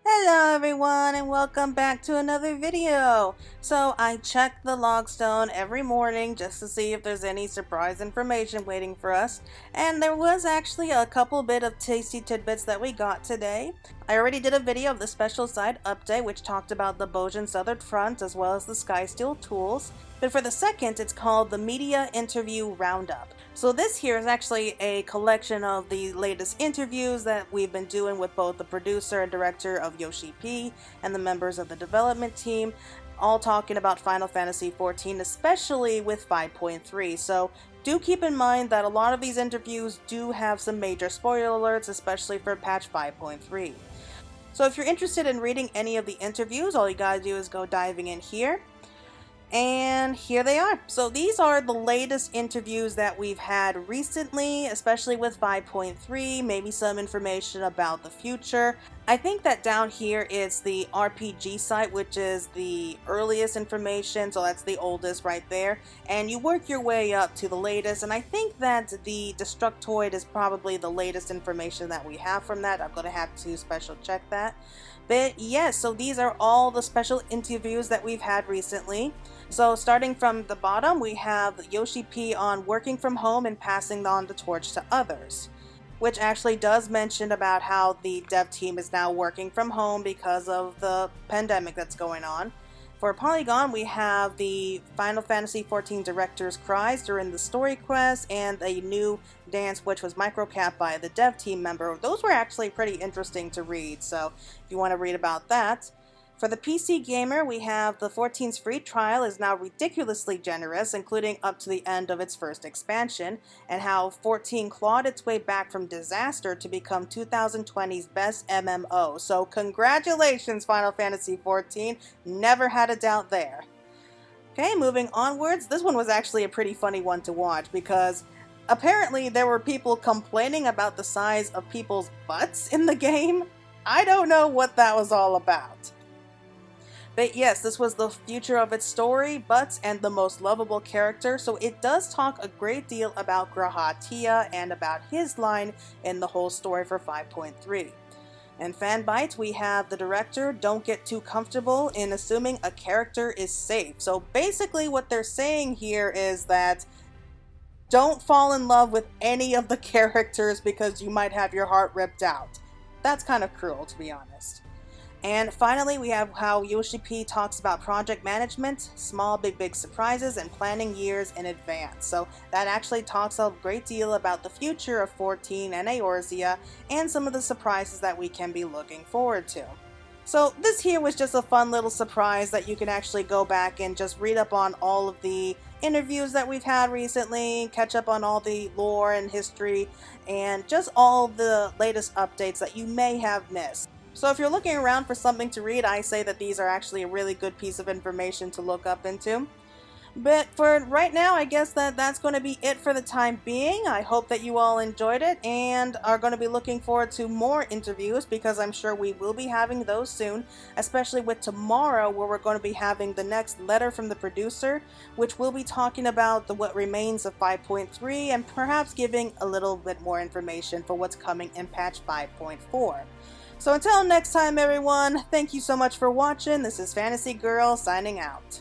Hello everyone and welcome back to another video. So I check the logstone every morning just to see if there's any surprise information waiting for us, and there was actually a couple bit of tasty tidbits that we got today. I already did a video of the special side update which talked about the Bojin Southern Front as well as the Skysteel tools, but for the second it's called the Media Interview Roundup. So this here is actually a collection of the latest interviews that we've been doing with both the producer and director of Yoshi P and the members of the development team, all talking about Final Fantasy XIV, especially with 5.3. So do keep in mind that a lot of these interviews do have some major spoiler alerts, especially for patch 5.3. So if you're interested in reading any of the interviews, all you gotta do is go diving in here. And here they are. So these are the latest interviews that we've had recently, especially with 5.3, maybe some information about the future. I think that down here is the RPG site, which is the earliest information, so that's the oldest right there. And you work your way up to the latest, and I think that the Destructoid is probably the latest information that we have from that. I'm going to have to special check that. But yes, so these are all the special interviews that we've had recently. So starting from the bottom, we have Yoshi P on working from home and passing on the torch to others, which actually does mention about how the dev team is now working from home because of the pandemic that's going on. For Polygon, we have the Final Fantasy XIV director's cries during the story quest and a new dance which was microcapped by the dev team member. Those were actually pretty interesting to read, so if you want to read about that. For the PC gamer, we have the 14's free trial is now ridiculously generous, including up to the end of its first expansion, and how 14 clawed its way back from disaster to become 2020's best MMO. So congratulations, Final Fantasy XIV, never had a doubt there. Okay, moving onwards, this one was actually a pretty funny one to watch because apparently there were people complaining about the size of people's butts in the game. I don't know what that was all about. But yes, this was the future of its story, butts, and the most lovable character, so it does talk a great deal about Grahatia and about his line in the whole story for 5.3. In Fanbyte, we have the director don't get too comfortable in assuming a character is safe. So basically what they're saying here is that don't fall in love with any of the characters because you might have your heart ripped out. That's kind of cruel, to be honest. And finally, we have how Yoshi P talks about project management, small big surprises, and planning years in advance. So that actually talks a great deal about the future of 14 and Eorzea and some of the surprises that we can be looking forward to. So this here was just a fun little surprise that you can actually go back and just read up on all of the interviews that we've had recently, catch up on all the lore and history, and just all the latest updates that you may have missed. So if you're looking around for something to read, I say that these are actually a really good piece of information to look up into. But for right now, I guess that's going to be it for the time being. I hope that you all enjoyed it and are going to be looking forward to more interviews because I'm sure we will be having those soon, especially with tomorrow where we're going to be having the next letter from the producer, which will be talking about what remains of 5.3 and perhaps giving a little bit more information for what's coming in patch 5.4. So until next time everyone, thank you so much for watching. This is Fantasy Girl signing out.